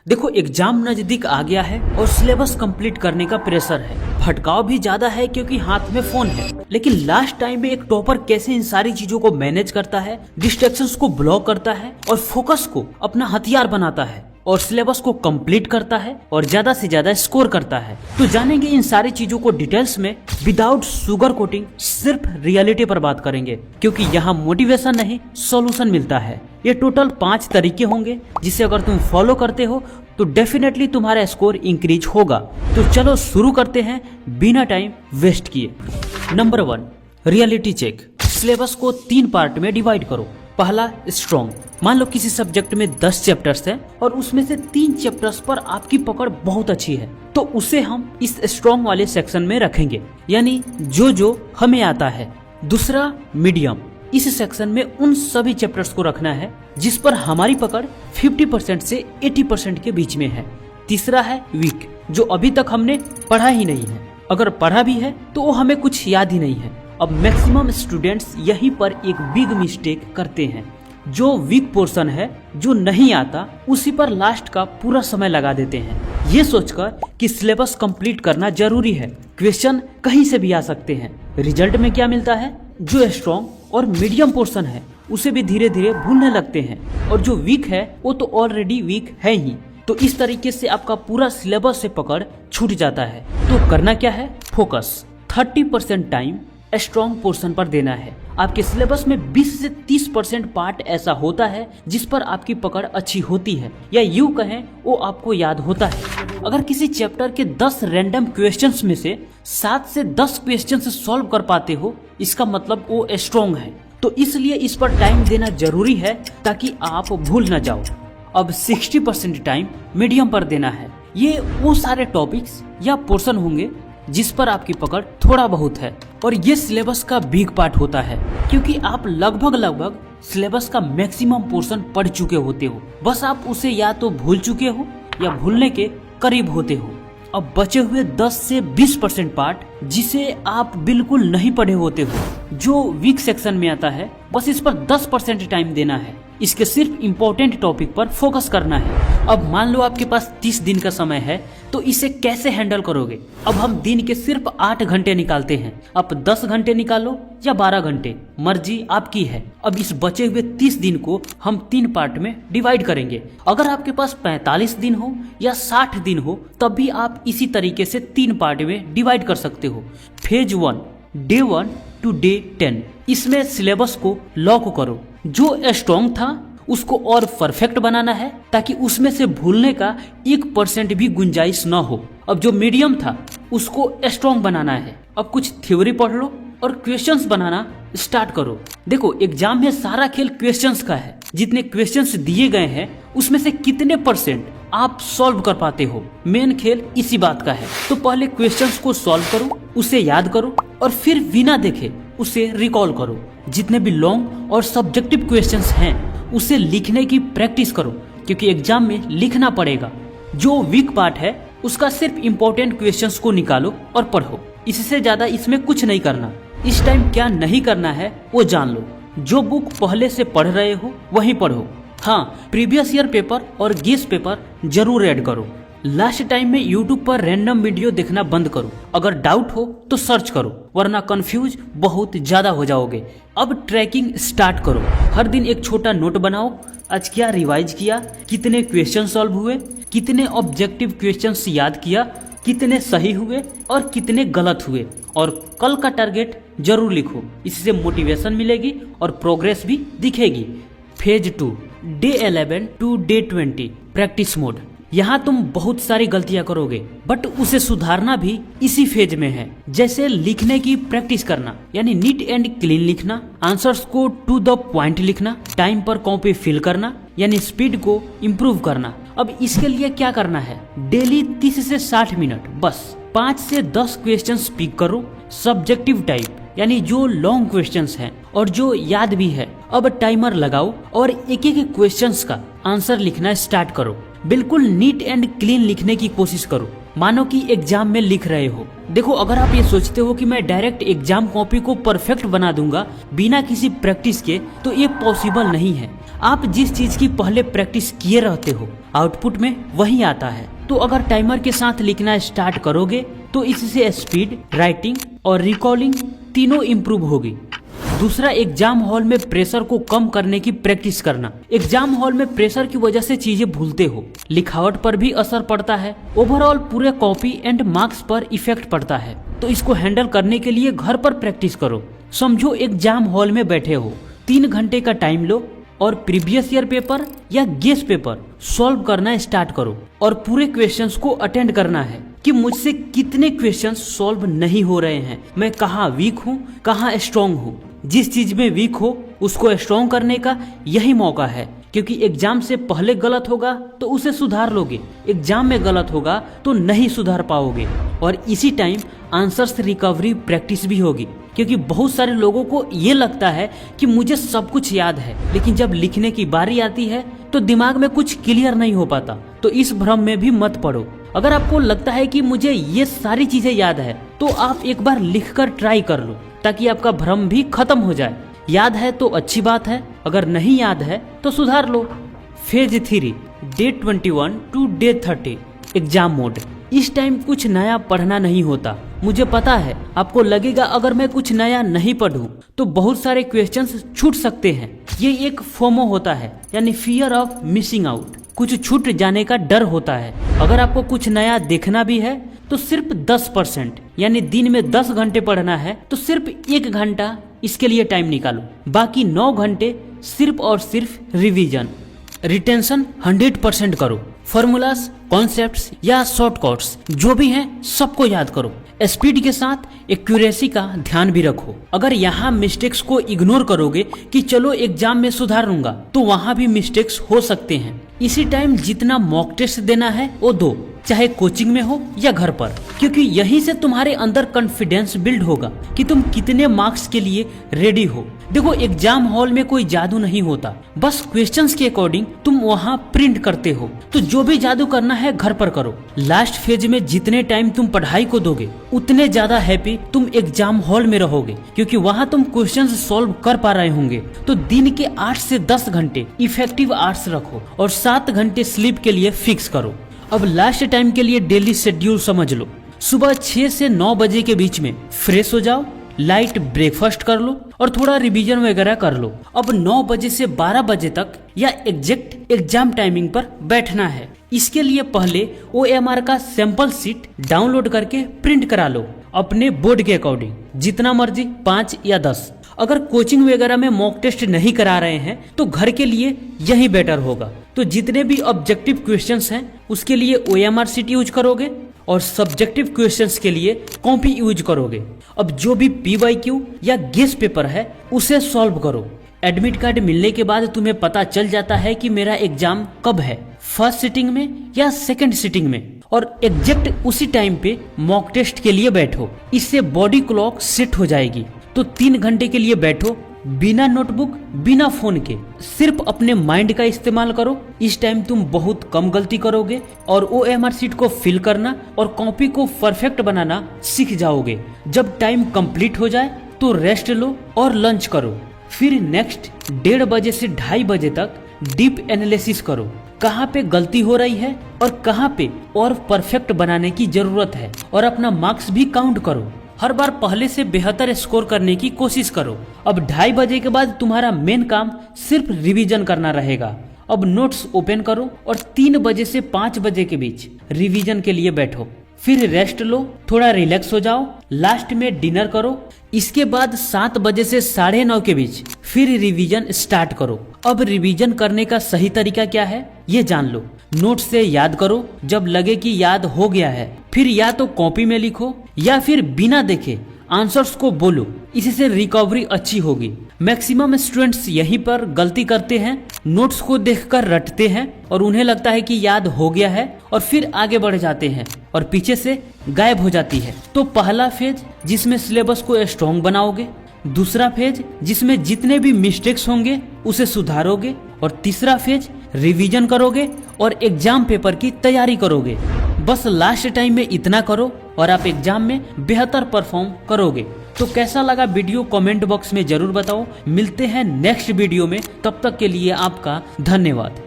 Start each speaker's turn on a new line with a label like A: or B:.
A: देखो एग्जाम नजदीक आ गया है और सिलेबस कंप्लीट करने का प्रेशर है। भटकाव भी ज्यादा है क्योंकि हाथ में फोन है। लेकिन लास्ट टाइम में एक टॉपर कैसे इन सारी चीजों को मैनेज करता है, डिस्ट्रैक्शंस को ब्लॉक करता है और फोकस को अपना हथियार बनाता है और सिलेबस को कंप्लीट करता है और ज्यादा से ज्यादा स्कोर करता है। तो जानेंगे इन सारी चीजों को डिटेल्स में विदाउट शुगर कोटिंग, सिर्फ रियलिटी पर बात करेंगे क्योंकि यहाँ मोटिवेशन नहीं सॉल्यूशन मिलता है। ये टोटल 5 तरीके होंगे जिसे अगर तुम फॉलो करते हो तो डेफिनेटली तुम्हारा स्कोर इंक्रीज होगा। तो चलो शुरू करते हैं बिना टाइम वेस्ट किए। Number 1, reality check. सिलेबस को 3 पार्ट में डिवाइड करो। पहला, स्ट्रॉन्ग। मान लो किसी सब्जेक्ट में 10 चैप्टर्स हैं और उसमें से 3 चैप्टर्स पर आपकी पकड़ बहुत अच्छी है, तो उसे हम इस स्ट्रॉन्ग वाले सेक्शन में रखेंगे, यानी जो हमें आता है। दूसरा, मीडियम। इस सेक्शन में उन सभी चैप्टर्स को रखना है जिस पर हमारी पकड़ 50% से 80% के बीच में है। तीसरा है वीक, जो अभी तक हमने पढ़ा ही नहीं है, अगर पढ़ा भी है तो वो हमें कुछ याद ही नहीं है। अब मैक्सिमम स्टूडेंट्स यहीं पर एक बिग मिस्टेक करते हैं। जो वीक पोर्शन है, जो नहीं आता, उसी पर लास्ट का पूरा समय लगा देते हैं, ये सोचकर कि सिलेबस कंप्लीट करना जरूरी है, क्वेश्चन कहीं से भी आ सकते हैं। रिजल्ट में क्या मिलता है, जो स्ट्रॉन्ग और मीडियम पोर्शन है उसे भी धीरे धीरे भूलने लगते हैं और जो वीक है वो तो ऑलरेडी वीक है ही। तो इस तरीके से आपका पूरा सिलेबस से पकड़ छूट जाता है। तो करना क्या है, फोकस 30% टाइम स्ट्रॉन्ग पोर्शन पर देना है। आपके सिलेबस में 20 से 30% पार्ट ऐसा होता है जिस पर आपकी पकड़ अच्छी होती है, या यूं कहें वो आपको याद होता है। अगर किसी चैप्टर के 10 रैंडम क्वेश्चंस में से 7 से 10 क्वेश्चंस सॉल्व कर पाते हो, इसका मतलब वो स्ट्रॉन्ग है। तो इसलिए इस पर टाइम देना जरूरी है ताकि आप भूल न जाओ। अब 60% टाइम मीडियम पर देना है। ये वो सारे टॉपिक्स या पोर्शन होंगे जिस पर आपकी पकड़ थोड़ा बहुत है और ये सिलेबस का बिग पार्ट होता है क्योंकि आप लगभग सिलेबस का मैक्सिमम पोर्शन पढ़ चुके होते हो, बस आप उसे या तो भूल चुके हो या भूलने के करीब होते हो। अब बचे हुए 10 से 20% पार्ट जिसे आप बिल्कुल नहीं पढ़े होते हो, जो वीक सेक्शन में आता है, बस इस पर 10% टाइम देना है। इसके सिर्फ इम्पोर्टेंट टॉपिक पर फोकस करना है। अब मान लो आपके पास 30 दिन का समय है, तो इसे कैसे हैंडल करोगे। अब हम दिन के सिर्फ 8 घंटे निकालते हैं। आप 10 घंटे निकालो या 12 घंटे, मर्जी आपकी है। अब इस बचे हुए 30 दिन को हम 3 पार्ट में डिवाइड करेंगे। अगर आपके पास 45 दिन हो या 60 दिन हो, तब भी आप इसी तरीके से 3 पार्ट में डिवाइड कर सकते हो। फेज 1, डे 1 टू डे 10, इसमें सिलेबस को लॉक करो। जो स्ट्रॉन्ग था उसको और परफेक्ट बनाना है ताकि उसमें से भूलने का 1% भी गुंजाइश न हो। अब जो मीडियम था उसको स्ट्रॉन्ग बनाना है। अब कुछ थ्योरी पढ़ लो और क्वेश्चंस बनाना स्टार्ट करो। देखो एग्जाम में सारा खेल क्वेश्चंस का है। जितने क्वेश्चंस दिए गए हैं उसमें से कितने % आप सॉल्व कर पाते हो, मेन खेल इसी बात का है। तो पहले क्वेश्चंस को सॉल्व करो, उसे याद करो और फिर बिना देखे उसे रिकॉल करो। जितने भी लॉन्ग और सब्जेक्टिव क्वेश्चंस हैं उसे लिखने की प्रैक्टिस करो क्योंकि एग्जाम में लिखना पड़ेगा। जो वीक पार्ट है उसका सिर्फ इम्पोर्टेंट क्वेश्चंस को निकालो और पढ़ो। इससे ज्यादा इसमें कुछ नहीं करना। इस टाइम क्या नहीं करना है वो जान लो। जो बुक पहले से पढ़ रहे हो वही पढ़ो। हाँ, प्रीवियस ईयर पेपर और गेस पेपर जरूर ऐड करो। लास्ट टाइम में यूट्यूब पर रैंडम वीडियो देखना बंद करो। अगर डाउट हो तो सर्च करो, वरना कंफ्यूज बहुत ज्यादा हो जाओगे। अब ट्रैकिंग स्टार्ट करो। हर दिन एक छोटा नोट बनाओ। आज क्या रिवाइज किया, कितने क्वेश्चन सॉल्व हुए, कितने ऑब्जेक्टिव क्वेश्चंस याद किया, कितने सही हुए और कितने गलत हुए, और कल का टारगेट जरूर लिखो। इससे मोटिवेशन मिलेगी और प्रोग्रेस भी दिखेगी। Phase 2, day 11 to day 20, practice mode. यहाँ तुम बहुत सारी गलतियां करोगे बट उसे सुधारना भी इसी फेज में है। जैसे लिखने की प्रैक्टिस करना, यानी नीट एंड क्लीन लिखना, आंसर्स को टू द पॉइंट लिखना, टाइम पर कॉपी फिल करना, यानी स्पीड को इम्प्रूव करना। अब इसके लिए क्या करना है, डेली 30 से 60 मिनट बस 5 से 10 क्वेश्चन पिक करो, सब्जेक्टिव टाइप, यानी जो लॉन्ग क्वेश्चंस हैं और जो याद भी है। अब टाइमर लगाओ और एक एक क्वेश्चंस का आंसर लिखना स्टार्ट करो। बिल्कुल नीट एंड क्लीन लिखने की कोशिश करो, मानो कि एग्जाम में लिख रहे हो। देखो, अगर आप ये सोचते हो कि मैं डायरेक्ट एग्जाम कॉपी को परफेक्ट बना दूंगा बिना किसी प्रैक्टिस के, तो ये पॉसिबल नहीं है। आप जिस चीज की पहले प्रैक्टिस किए रहते हो, आउटपुट में वही आता है। तो अगर टाइमर के साथ लिखना स्टार्ट करोगे तो इससे स्पीड, राइटिंग और रिकॉलिंग तीनों इम्प्रूव होगी। दूसरा, एग्जाम हॉल में प्रेशर को कम करने की प्रैक्टिस करना। एग्जाम हॉल में प्रेशर की वजह से चीजें भूलते हो, लिखावट पर भी असर पड़ता है, ओवरऑल पूरे कॉपी एंड मार्क्स पर इफेक्ट पड़ता है। तो इसको हैंडल करने के लिए घर पर प्रैक्टिस करो। समझो एग्जाम हॉल में बैठे हो, 3 घंटे का टाइम लो और प्रीवियस ईयर पेपर या गेस पेपर सॉल्व करना स्टार्ट करो और पूरे क्वेश्चंस को अटेंड करना है कि मुझसे कितने क्वेश्चंस सॉल्व नहीं हो रहे हैं, मैं कहाँ वीक हूँ, कहाँ स्ट्रॉन्ग हूँ। जिस चीज में वीक हो उसको स्ट्रॉन्ग करने का यही मौका है, क्योंकि एग्जाम से पहले गलत होगा तो उसे सुधार लोगे, एग्जाम में गलत होगा तो नहीं सुधार पाओगे। और इसी टाइम आंसर्स रिकवरी प्रैक्टिस भी होगी, क्योंकि बहुत सारे लोगों को ये लगता है कि मुझे सब कुछ याद है, लेकिन जब लिखने की बारी आती है तो दिमाग में कुछ क्लियर नहीं हो पाता। तो इस भ्रम में भी मत पड़ो। अगर आपको लगता है कि मुझे ये सारी चीजें याद है, तो आप एक बार लिखकर ट्राई कर लो, ताकि आपका भ्रम भी खत्म हो जाए। याद है तो अच्छी बात है, अगर नहीं याद है तो सुधार लो। Phase 3 day 21 to day 30 exam mode. इस टाइम कुछ नया पढ़ना नहीं होता। मुझे पता है आपको लगेगा अगर मैं कुछ नया नहीं पढ़ूं तो बहुत सारे क्वेश्चंस छूट सकते हैं। ये एक फोमो होता है, यानी फियर ऑफ मिसिंग आउट। कुछ छूट जाने का डर होता है। अगर आपको कुछ नया देखना भी है तो सिर्फ 10%, यानी दिन में 10 घंटे पढ़ना है तो सिर्फ 1 घंटा इसके लिए टाइम निकालो। बाकी 9 घंटे सिर्फ और सिर्फ रिवीजन। रिटेंशन 100% करो। फॉर्मूलाज, कॉन्सेप्ट्स या शॉर्टकट्स जो भी हैं सबको याद करो। स्पीड के साथ एक्यूरेसी का ध्यान भी रखो। अगर यहाँ मिस्टेक्स को इग्नोर करोगे कि चलो एग्जाम में सुधारूंगा, तो वहाँ भी मिस्टेक्स हो सकते हैं। इसी टाइम जितना मॉक टेस्ट देना है वो दो, चाहे कोचिंग में हो या घर पर, क्योंकि यहीं से तुम्हारे अंदर कॉन्फिडेंस बिल्ड होगा कि तुम कितने मार्क्स के लिए रेडी हो। देखो, एग्जाम हॉल में कोई जादू नहीं होता, बस क्वेश्चंस के अकॉर्डिंग तुम वहाँ प्रिंट करते हो। तो जो भी जादू करना है घर पर करो। लास्ट फेज में जितने टाइम तुम पढ़ाई को दोगे उतने ज्यादा हैप्पी तुम एग्जाम हॉल में रहोगे, क्योंकि वहाँ तुम क्वेश्चंस सॉल्व कर पा रहे होंगे। तो दिन के 8 से 10 घंटे इफेक्टिव आवर्स रखो और 7 घंटे स्लीप के लिए फिक्स करो। अब लास्ट टाइम के लिए डेली शेड्यूल समझ लो। सुबह 6 से 9 बजे के बीच में फ्रेश हो जाओ, लाइट ब्रेकफास्ट कर लो और थोड़ा रिवीजन वगैरह कर लो। अब 9 बजे से 12 बजे तक या एग्जैक्ट एग्जाम टाइमिंग पर बैठना है। इसके लिए पहले OMR का सैंपल शीट डाउनलोड करके प्रिंट करा लो अपने बोर्ड के अकॉर्डिंग, जितना मर्जी 5 या 10। अगर कोचिंग वगैरह में मॉक टेस्ट नहीं करा रहे हैं तो घर के लिए यही बेटर होगा। तो जितने भी ऑब्जेक्टिव क्वेश्चंस हैं उसके लिए OMR शीट यूज करोगे और सब्जेक्टिव क्वेश्चंस के लिए कॉपी यूज करोगे। अब जो भी PYQ या गेस पेपर है उसे सॉल्व करो। एडमिट कार्ड मिलने के बाद तुम्हें पता चल जाता है कि मेरा एग्जाम कब है, फर्स्ट सिटिंग में या सेकंड सिटिंग में, और एग्जैक्ट उसी टाइम पे मॉक टेस्ट के लिए बैठो। इससे बॉडी क्लॉक सेट हो जाएगी। तो 3 घंटे के लिए बैठो, बिना नोटबुक, बिना फोन के, सिर्फ अपने माइंड का इस्तेमाल करो। इस टाइम तुम बहुत कम गलती करोगे और OMR शीट को फिल करना और कॉपी को परफेक्ट बनाना सीख जाओगे। जब टाइम कंप्लीट हो जाए तो रेस्ट लो और लंच करो। फिर नेक्स्ट 1:30 बजे से 2:30 बजे तक डीप एनालिसिस करो, कहाँ पे गलती हो रही है और कहाँ पे और परफेक्ट बनाने की जरूरत है, और अपना मार्क्स भी काउंट करो। हर बार पहले से बेहतर स्कोर करने की कोशिश करो। अब 2:30 बजे के बाद तुम्हारा मेन काम सिर्फ रिवीजन करना रहेगा। अब नोट्स ओपन करो और 3 बजे से 5 बजे के बीच रिवीजन के लिए बैठो। फिर रेस्ट लो, थोड़ा रिलैक्स हो जाओ, लास्ट में डिनर करो। इसके बाद 7 बजे से 9:30 के बीच फिर रिवीजन स्टार्ट करो। अब रिवीजन करने का सही तरीका क्या है ये जान लो। नोट से याद करो, जब लगे कि याद हो गया है फिर या तो कॉपी में लिखो या फिर बिना देखे आंसर्स को बोलो, इससे रिकवरी अच्छी होगी। मैक्सिमम स्टूडेंट्स यहीं पर गलती करते हैं, नोट्स को देखकर रटते हैं और उन्हें लगता है कि याद हो गया है और फिर आगे बढ़ जाते हैं और पीछे से गायब हो जाती है। तो पहला फेज जिसमें सिलेबस को स्ट्रॉन्ग बनाओगे, दूसरा फेज जिसमें जितने भी मिस्टेक्स होंगे उसे सुधारोगे, और तीसरा फेज रिवीजन करोगे और एग्जाम पेपर की तैयारी करोगे। बस लास्ट टाइम में इतना करो और आप एग्जाम में बेहतर परफॉर्म करोगे। तो कैसा लगा वीडियो कमेंट बॉक्स में जरूर बताओ। मिलते हैं नेक्स्ट वीडियो में, तब तक के लिए आपका धन्यवाद।